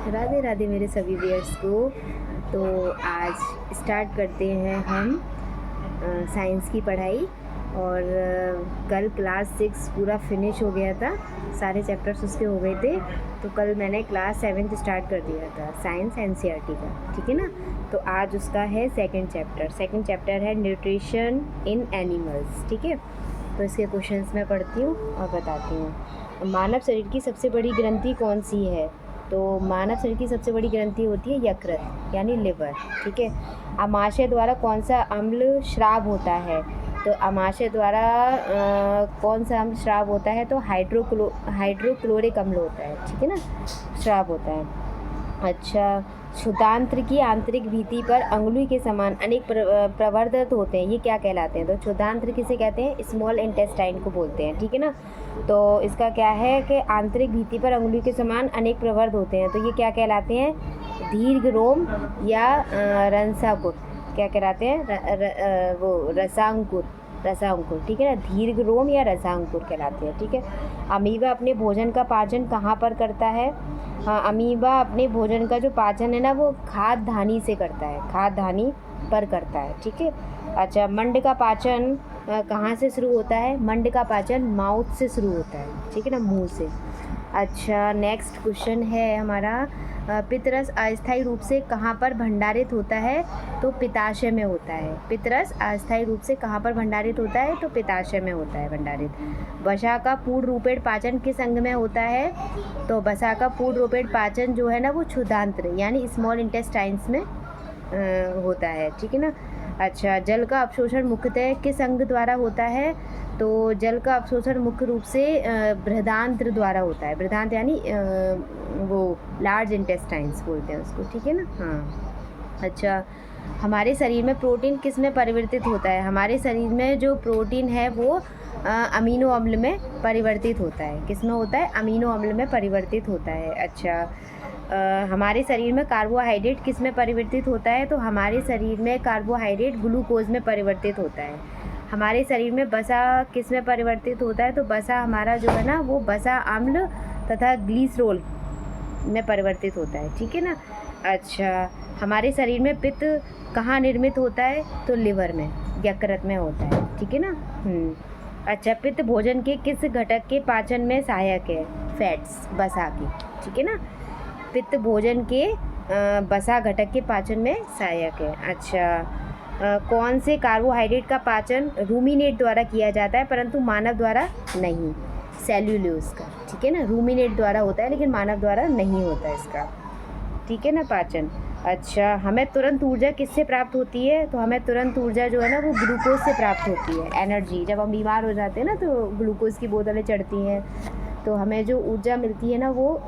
राधे राधे मेरे सभी व्यूअर्स को। तो आज स्टार्ट करते हैं हम साइंस की पढ़ाई। और कल क्लास 6 पूरा फिनिश हो गया था, सारे चैप्टर्स उसके हो गए थे। तो कल मैंने क्लास 7 स्टार्ट कर दिया था साइंस एनसीईआरटी का, ठीक है ना। तो आज उसका है सेकंड चैप्टर है न्यूट्रिशन इन एनिमल्स, ठीक है। तो इसके क्वेश्चंस मैं पढ़ती हूँ और बताती हूँ। मानव शरीर की सबसे बड़ी ग्रंथि कौन सी है? तो मानव शरीर की सबसे बड़ी ग्रंथि होती है यकृत यानी लिवर, ठीक है। आमाशय द्वारा कौन सा अम्ल श्राव होता है? तो आमाशय द्वारा कौन सा अम्ल श्राव होता है? तो हाइड्रोक्लोरिक अम्ल होता है, ठीक है ना, श्राव होता है। अच्छा, क्षुधांत्र की आंतरिक भित्ति पर अंगुली के समान अनेक प्रवर्धक होते हैं, ये क्या कहलाते हैं? तो क्षुधांत्र किसे कहते हैं? स्मॉल इंटेस्टाइन को बोलते हैं, ठीक है ना। तो इसका क्या है कि आंतरिक भित्ति पर अंगुली के समान अनेक प्रवर्ध होते हैं, तो ये क्या कहलाते हैं? दीर्घ रोम या रसांकुर, क्या कहलाते हैं? वो रसांकुर, ठीक है ना, दीर्घ रोम या रसांकुर कहलाते हैं, ठीक है। अमीबा अपने भोजन का पाचन कहाँ पर करता है? हाँ, अमीबा अपने भोजन का जो पाचन है ना वो खाद्यधानी से करता है, खाद्यधानी पर करता है, ठीक है। अच्छा, मंड का पाचन कहाँ से शुरू होता है? मंड का पाचन माउथ से शुरू होता है, ठीक है ना, मुंह से। अच्छा, नेक्स्ट क्वेश्चन है हमारा, पितरस अस्थायी रूप से कहाँ पर भंडारित होता है? तो पित्ताशय में होता है। पितरस अस्थायी रूप से कहाँ पर भंडारित होता है? तो पित्ताशय में होता है भंडारित। वसा का पूर्ण रूपेण पाचन किस अंग में होता है? तो वसा का पूर्ण रूपेण पाचन जो है ना वो क्षुधांत्र यानी स्मॉल इंटेस्टाइन्स में होता है, ठीक है ना। अच्छा, जल का अवशोषण मुख्यतः किस अंग द्वारा होता है? तो जल का अवशोषण मुख्य रूप से बृहदांत्र द्वारा होता है। बृहदांत्र यानी वो लार्ज इंटेस्टाइन्स बोलते हैं उसको, ठीक है ना। हाँ। अच्छा, हमारे शरीर में प्रोटीन किस में परिवर्तित होता है? हमारे शरीर में जो प्रोटीन है वो अमीनो अम्ल में परिवर्तित होता है। किस में होता है? अमीनो अम्ल में परिवर्तित होता है। अच्छा, हमारे शरीर में कार्बोहाइड्रेट किस में परिवर्तित होता है? तो हमारे शरीर में कार्बोहाइड्रेट ग्लूकोज में परिवर्तित होता है। हमारे शरीर में वसा किस में परिवर्तित होता है? तो वसा हमारा जो है ना वो वसा अम्ल तथा ग्लिसरॉल में परिवर्तित होता है, ठीक है ना। अच्छा, हमारे शरीर में पित्त कहाँ निर्मित होता है? तो लिवर में, यकृत में होता है, ठीक है ना। अच्छा, पित्त भोजन के किस घटक के पाचन में सहायक है? फैट्स, वसा की, ठीक है ना। पित्त भोजन के वसा घटक के पाचन में सहायक है। अच्छा, कौन से कार्बोहाइड्रेट का पाचन रूमिनेट द्वारा किया जाता है परंतु मानव द्वारा नहीं? सेल्यूलोज का, ठीक है ना, रूमिनेट द्वारा होता है लेकिन मानव द्वारा नहीं होता इसका, ठीक है ना, पाचन। अच्छा, हमें तुरंत ऊर्जा किससे प्राप्त होती है? तो हमें तुरंत ऊर्जा जो है ना वो ग्लूकोज से प्राप्त होती है। एनर्जी, जब हम बीमार हो जाते हैं ना तो ग्लूकोज की बोतलें चढ़ती हैं, तो हमें जो ऊर्जा मिलती है ना वो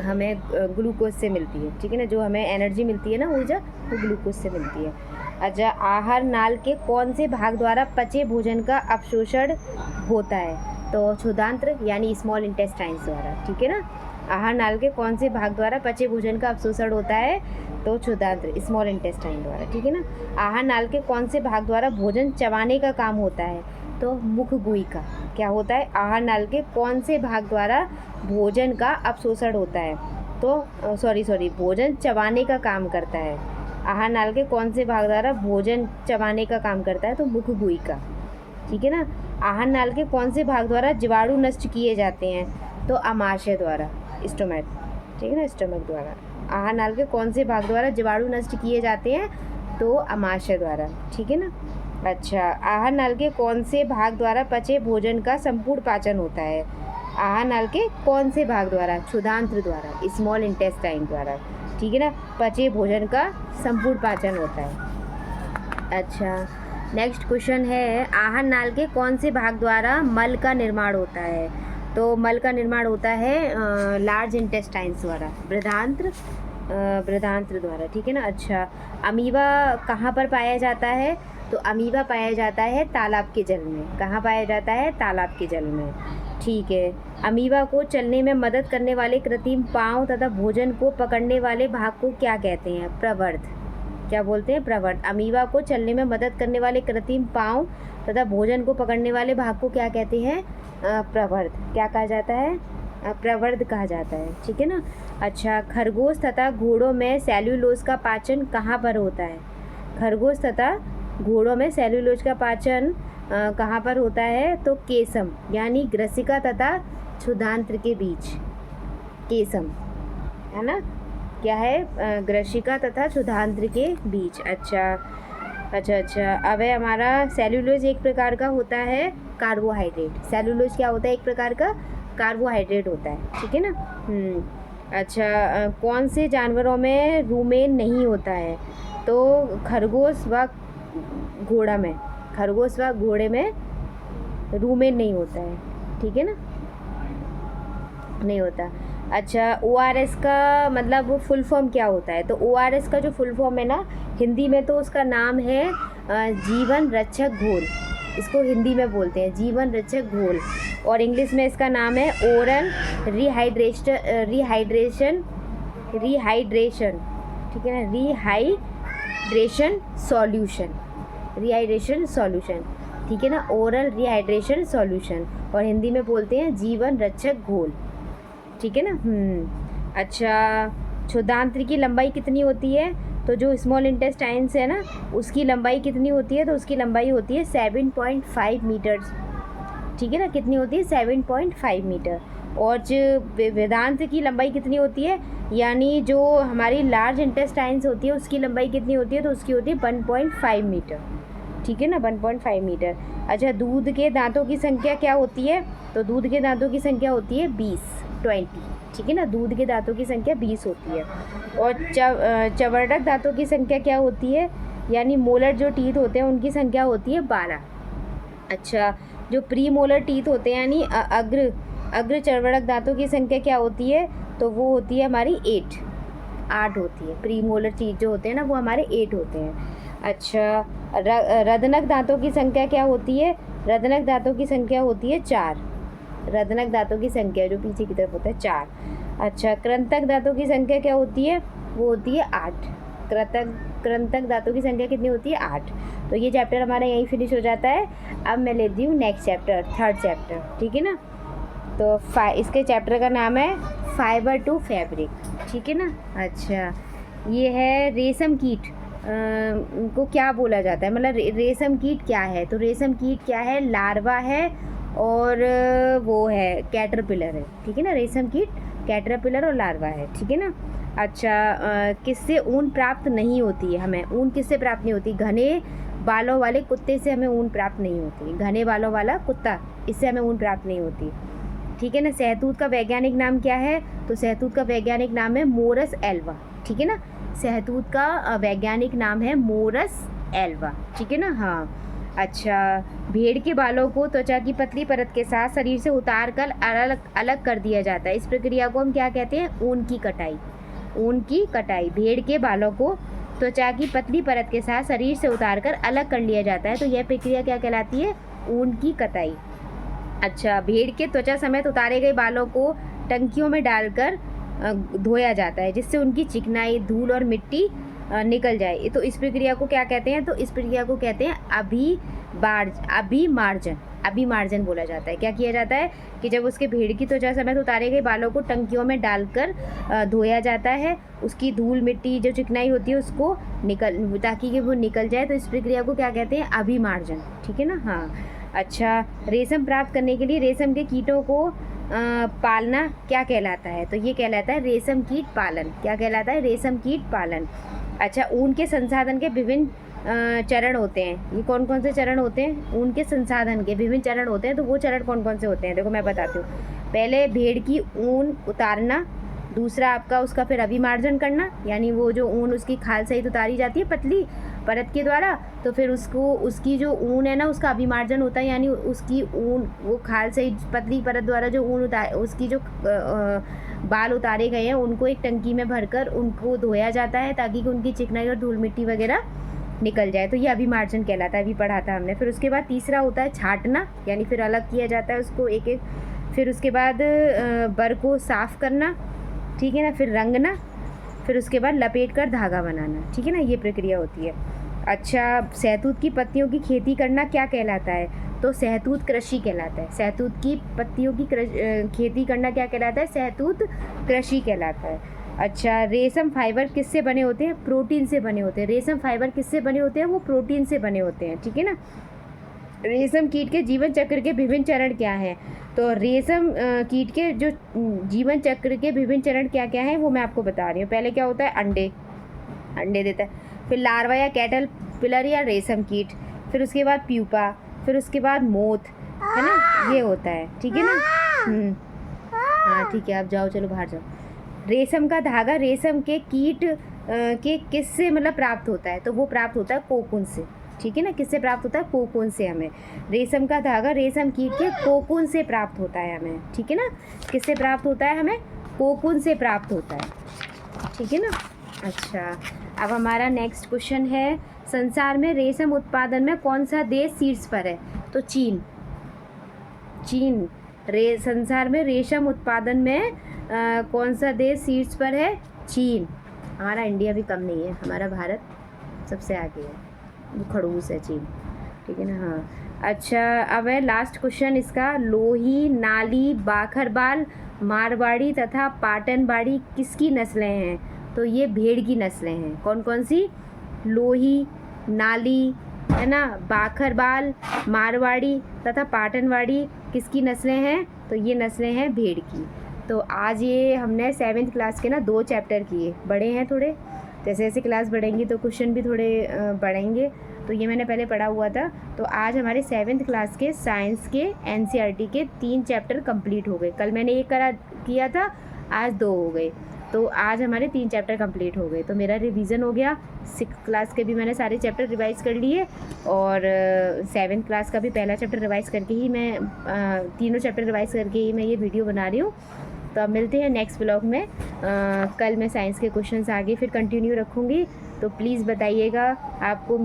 हमें ग्लूकोज से मिलती है, ठीक है ना। जो हमें एनर्जी मिलती है ना ऊर्जा, वो ग्लूकोज से मिलती है। अच्छा, आहार नाल के कौन से भाग द्वारा पचे भोजन का अपशोषण होता है? तो क्षुधांत्र यानी स्मॉल इंटेस्टाइन्स द्वारा, ठीक है ना। आहार नाल के कौन से भाग द्वारा पचे भोजन का अपशोषण होता है? तो क्षुधांत्र स्मॉल इंटेस्टाइन द्वारा, ठीक है ना। आहार नाल के कौन से भाग द्वारा भोजन चबाने का काम होता है? तो मुख गुहिका, क्या होता है? आहार नाल के कौन से भाग द्वारा भोजन का अपशोषण होता है? तो भोजन चबाने का काम करता है। आहार नाल के कौन से भाग द्वारा भोजन चबाने का काम करता है? तो मुख गुहिका, ठीक है ना। आहार नाल के कौन से भाग द्वारा जीवाणु नष्ट किए जाते हैं? तो आमाशय द्वारा, स्टोमक, ठीक है ना, स्टोमक द्वारा। आहार नाल के कौन से भाग द्वारा जीवाणु नष्ट किए जाते हैं? तो आमाशय द्वारा, ठीक है ना। अच्छा, आहार नाल के कौन से भाग द्वारा पचे भोजन का संपूर्ण पाचन होता है? आहार नाल के कौन से भाग द्वारा? क्षुधांत्र द्वारा, स्मॉल इंटेस्टाइन द्वारा, ठीक है ना, पचे भोजन का संपूर्ण पाचन होता है। अच्छा, नेक्स्ट क्वेश्चन है, आहार नाल के कौन से भाग द्वारा मल का निर्माण होता है? तो मल का निर्माण होता है लार्ज इंटेस्टाइन्स द्वारा, बृहदांत्र द्वारा, ठीक है ना। अच्छा, अमीबा कहाँ पर पाया जाता है? तो अमीबा पाया जाता है तालाब के जल में। कहाँ पाया जाता है? तालाब के जल में, ठीक है। अमीबा को चलने में मदद करने वाले कृत्रिम पाँव तथा भोजन को पकड़ने वाले भाग को क्या कहते हैं? प्रवर्ध, क्या बोलते हैं? प्रवर्ध। अमीबा को चलने में मदद करने वाले कृत्रिम पाँव तथा भोजन को पकड़ने वाले भाग को क्या कहते हैं? प्रवर्ध। क्या कहा जाता है? प्रवर्ध कहा जाता है, ठीक है ना। अच्छा, खरगोश तथा घोड़ों में सेल्यूलोज का पाचन कहाँ पर होता है? खरगोश तथा घोड़ों में सेल्यूलोज का पाचन कहाँ पर होता है? तो केसम यानी ग्रसिका तथा क्षुधांत्र के बीच, केसम है ना, क्या है? ग्रसिका तथा क्षुधांत्र के बीच। अच्छा, अब है हमारा सेल्यूलोज एक प्रकार का होता है कार्बोहाइड्रेट। सेल्यूलोज क्या होता है? एक प्रकार का कार्बोहाइड्रेट होता है, ठीक है ना। अच्छा, कौन से जानवरों में रूमेन नहीं होता है? तो खरगोश व घोड़े में रूमेन नहीं होता है, ठीक है ना, नहीं होता। अच्छा, ORS का मतलब फुल फॉर्म क्या होता है? तो ORS का जो फुल फॉर्म है ना, हिंदी में तो उसका नाम है जीवन रक्षक घोल। इसको हिंदी में बोलते हैं जीवन रक्षक घोल, और इंग्लिश में इसका नाम है ओरल रिहाइड्रेशन, ठीक है ना, रिहाइड्रेशन सॉल्यूशन, ठीक है ना, ओरल रिहाइड्रेशन सॉल्यूशन, और हिंदी में बोलते हैं जीवन रक्षक घोल, ठीक है ना। अच्छा, क्षुधांत्र की लंबाई कितनी होती है? तो जो स्मॉल इंटेस्टाइन्स है ना, उसकी लंबाई कितनी होती है? तो उसकी लंबाई होती है 7.5 मीटर, ठीक है ना। कितनी होती है? 7.5 मीटर। और जो वेदांत की लंबाई कितनी होती है, यानी जो हमारी लार्ज इंटेस्टाइन्स होती है उसकी लंबाई कितनी होती है? तो उसकी होती है 1.5 मीटर, ठीक है ना, 1.5 मीटर। अच्छा, दूध के दांतों की संख्या क्या होती है? तो दूध के दांतों की संख्या होती है 20, ठीक है ना, दूध के दांतों की संख्या 20 होती है। और चवर्णक दांतों की संख्या क्या होती है? यानी मोलर जो टीथ होते हैं उनकी संख्या होती है 12। अच्छा, जो प्री मोलर टीथ होते हैं यानी अग्र चर्वणक दांतों की संख्या क्या होती है? तो वो होती है हमारी 8 होती है। प्री मोलर टीथ जो होते हैं ना वो हमारे 8 होते हैं। अच्छा, रदनक दांतों की संख्या क्या होती है? रदनक दांतों की संख्या होती है 4। रदनक दांतों की संख्या जो पीछे की तरफ होता है 4। अच्छा, कृंतक दांतों की संख्या क्या होती है? वो होती है 8। कृंतक दांतों की संख्या कितनी होती है? 8। तो ये चैप्टर हमारा यहीं फिनिश हो जाता है। अब मैं लेती हूँ नेक्स्ट चैप्टर, थर्ड चैप्टर, ठीक है ना। तो इसके चैप्टर का नाम है फाइबर टू फैब्रिक, ठीक है ना। अच्छा, ये है रेशम कीट को क्या बोला जाता है, मतलब रेशम कीट क्या है? तो रेशम कीट क्या है? लार्वा है और वो है कैटरपिलर है, ठीक है ना। रेशम कीट कैटरपिलर और लार्वा है, ठीक है ना। अच्छा, किससे ऊन प्राप्त नहीं होती है? हमें ऊन किससे प्राप्त नहीं होती? घने बालों वाले कुत्ते से हमें ऊन प्राप्त नहीं होती। घने बालों वाला कुत्ता, इससे हमें ऊन प्राप्त नहीं होती, ठीक है ना। शहतूत का वैज्ञानिक नाम क्या है? तो शहतूत का वैज्ञानिक नाम है मोरस एल्वा, ठीक है ना। शहतूत का वैज्ञानिक नाम है मोरस एल्वा, ठीक है ना। हाँ। अच्छा, भेड़ के बालों को त्वचा की पतली परत के साथ शरीर से उतार कर अलग कर दिया जाता है। इस प्रक्रिया को हम क्या कहते हैं? ऊन की कटाई। ऊन की कटाई। भेड़ के बालों को त्वचा की पतली परत के साथ शरीर से उतार कर अलग कर लिया जाता है, तो यह प्रक्रिया क्या कहलाती है? ऊन की कटाई। अच्छा, भेड़ के त्वचा समेत उतारे गए बालों को टंकियों में डालकर धोया जाता है, जिससे उनकी चिकनाई, धूल और मिट्टी निकल जाए। तो इस प्रक्रिया को क्या कहते हैं? तो इस प्रक्रिया को कहते हैं अभिमार्जन बोला जाता है। क्या किया जाता है कि जब उसके भेड़ की त्वचा समेत उतारे गए बालों को टंकियों में डालकर धोया जाता है, उसकी धूल मिट्टी जो चिकनाई होती है उसको ताकि वो निकल जाए, तो इस प्रक्रिया को क्या कहते हैं? अभिमार्जन, ठीक है ना। हाँ। अच्छा, रेशम प्राप्त करने के लिए रेशम के कीटों को पालना क्या कहलाता है? तो ये कहलाता है रेशम कीट पालन। क्या कहलाता है? रेशम कीट पालन। अच्छा, ऊन के संसाधन के विभिन्न चरण होते हैं। ये कौन कौन से चरण होते हैं? ऊन के संसाधन के विभिन्न चरण होते हैं, तो वो चरण कौन कौन से होते हैं? देखो मैं बताती हूँ। पहले भेड़ की ऊन उतारना, दूसरा आपका उसका फिर अभिमार्जन करना, यानी वो जो ऊन उसकी खाल सहित उतारी जाती है पतली परत के द्वारा, तो फिर उसकी जो ऊन है ना उसका अभिमार्जन होता है, यानी उसकी ऊन वो खाल सहित पतली परत द्वारा जो ऊन उसकी जो बाल उतारे गए हैं उनको एक टंकी में भरकर उनको धोया जाता है, ताकि उनकी चिकनाई और धूल मिट्टी वगैरह निकल जाए, तो ये अभिमार्जन कहलाता है। अभी पढ़ा था हमने। फिर उसके बाद तीसरा होता है छांटना, यानी फिर अलग किया जाता है उसको एक एक। फिर उसके बाद बर को साफ़ करना, ठीक है ना। फिर रंगना, फिर उसके बाद लपेट कर धागा बनाना, ठीक है ना। ये प्रक्रिया होती है। अच्छा, शहतूत की पत्तियों की खेती करना क्या कहलाता है? तो सहतूत कृषि कहलाता है। सहतूत की पत्तियों की खेती करना क्या कहलाता है? सहतूत कृषि कहलाता है। अच्छा, रेशम फाइबर किससे बने होते हैं? प्रोटीन से बने होते हैं। रेशम फाइबर किससे बने होते हैं? वो प्रोटीन से बने होते हैं, ठीक है ना। रेशम कीट के जीवन चक्र के विभिन्न चरण क्या हैं? तो रेशम कीट के जो जीवन चक्र के विभिन्न चरण क्या क्या हैं वो मैं आपको बता रही हूँ। पहले क्या होता है? अंडे देता है, फिर लार्वा या कैटरपिलर या रेशम कीट, फिर उसके बाद प्यूपा, फिर उसके बाद मोथ, है ना, ये होता है, ठीक है ना। हाँ ठीक है, आप जाओ, चलो बाहर जाओ। रेशम का धागा रेशम के कीट के किससे मतलब प्राप्त होता है? तो वो प्राप्त होता है कोकून से, ठीक है ना। किससे प्राप्त होता है? कोकून से हमें रेशम का धागा रेशम कीट के कोकून से प्राप्त होता है हमें, ठीक है ना। किससे प्राप्त होता है? हमें कोकून से प्राप्त होता है, ठीक है ना। अच्छा, अब हमारा नेक्स्ट क्वेश्चन है, संसार में रेशम उत्पादन में कौन सा देश शीर्ष पर है? तो चीन। संसार में रेशम उत्पादन में कौन सा देश शीर्ष पर है? चीन। हमारा इंडिया भी कम नहीं है, हमारा भारत सबसे आगे है, वो खड़ूस है चीन, ठीक है ना। हाँ अच्छा, अब है लास्ट क्वेश्चन इसका, लोही, नाली, बाखरबाल, मारवाड़ी तथा पाटनबाड़ी किसकी नस्लें हैं? तो ये भेड़ की नस्लें हैं। कौन कौन सी? लोही, नाली, है ना, बाखरबाल, मारवाड़ी तथा पाटनवाड़ी किसकी नस्लें हैं? तो ये नस्लें हैं भेड़ की। तो आज ये हमने 7th क्लास के ना 2 चैप्टर किए, बड़े हैं थोड़े, जैसे जैसे क्लास बढ़ेंगी तो क्वेश्चन भी थोड़े बढ़ेंगे। तो ये मैंने पहले पढ़ा हुआ था। तो आज हमारे 7th क्लास के साइंस के NCERT के 3 चैप्टर कंप्लीट हो गए। कल मैंने एक किया था, आज 2 हो गए। तो आज हमारे 3 चैप्टर कंप्लीट हो गए। तो मेरा रिवीजन हो गया। 6th क्लास के भी मैंने सारे चैप्टर रिवाइज़ कर लिए और 7th क्लास का भी पहला चैप्टर रिवाइज़ करके ही मैं तीनों चैप्टर रिवाइज़ करके ही मैं ये वीडियो बना रही हूँ। तो अब मिलते हैं नेक्स्ट ब्लॉग में। कल मैं साइंस के क्वेश्चंस आगे फिर कंटिन्यू रखूँगी। तो प्लीज़ बताइएगा आपको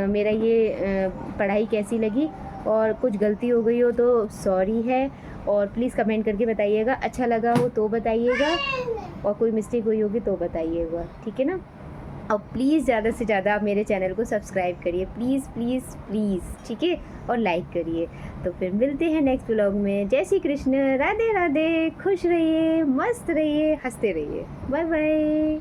मेरा ये पढ़ाई कैसी लगी, और कुछ गलती हो गई हो तो सॉरी है, और प्लीज़ कमेंट करके बताइएगा। अच्छा लगा हो तो बताइएगा, और कोई मिस्टेक हुई होगी तो बताइएगा, ठीक है ना। और प्लीज़ ज़्यादा से ज़्यादा आप मेरे चैनल को सब्सक्राइब करिए, प्लीज़ प्लीज़ प्लीज़, ठीक है, और लाइक करिए। तो फिर मिलते हैं नेक्स्ट व्लॉग में। जय श्री कृष्ण, राधे राधे, खुश रहिए, मस्त रहिए, हंसते रहिए, बाय बाय।